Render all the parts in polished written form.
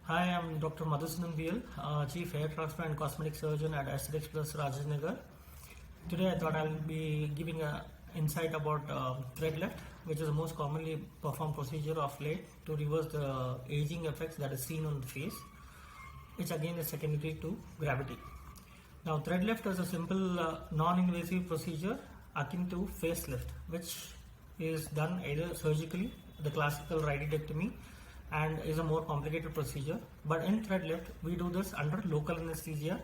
Hi, I'm Dr. Madhusudhan, Chief Hair Transplant and Cosmetic Surgeon at Aesthetic Plus Rajajinagar. Today I thought I'll be giving an insight about thread lift, which is the most commonly performed procedure of late to reverse the aging effects that is seen on the face, which again is secondary to gravity. Now, thread lift is a simple non-invasive procedure akin to facelift, which is done either surgically, the classical radiodectomy, and is a more complicated procedure. But in thread lift, we do this under local anesthesia,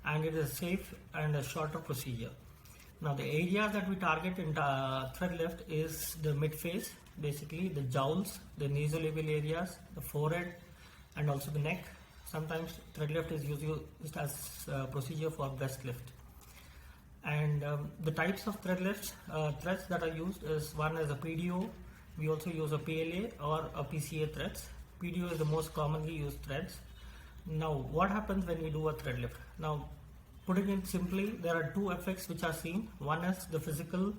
and it is a safe and a shorter procedure. Now, the areas that we target in thread lift is the mid face, basically the jowls, the nasolabial areas, the forehead, and also the neck. Sometimes thread lift is used as a procedure for breast lift. And the types of thread lifts, threads that are used is one is a PDO. We also use a PLA or a PCA threads. PDO is the most commonly used threads. Now, what happens when we do a thread lift? Now, putting it simply, there are two effects which are seen. One is the physical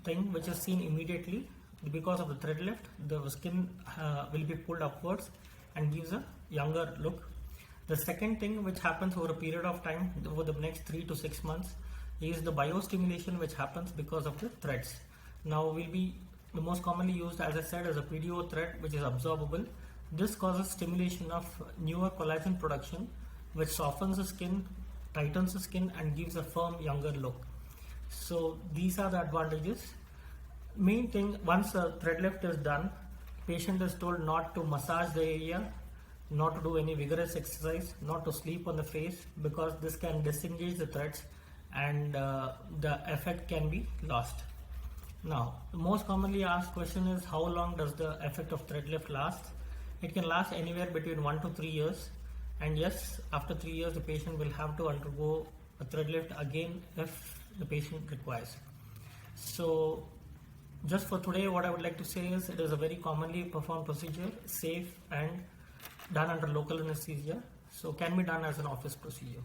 thing which is seen immediately because of the thread lift. The skin will be pulled upwards and gives a younger look. The second thing which happens over a period of time, over the next 3 to 6 months, is the biostimulation which happens because of the threads. Now will be the most commonly used, as I said, as a PDO thread which is absorbable. This causes stimulation of newer collagen production which softens the skin, tightens the skin and gives a firm younger look. So these are the advantages. Main thing, once a thread lift is done, patient is told not to massage the area, not to do any vigorous exercise, not to sleep on the face, because this can disengage the threads and the effect can be lost. Now, the most commonly asked question is how long does the effect of thread lift last? It can last anywhere between 1 to 3 years, and yes, after 3 years the patient will have to undergo a thread lift again if the patient requires. So just for today, what I would like to say is it is a very commonly performed procedure, safe and done under local anesthesia, so can be done as an office procedure.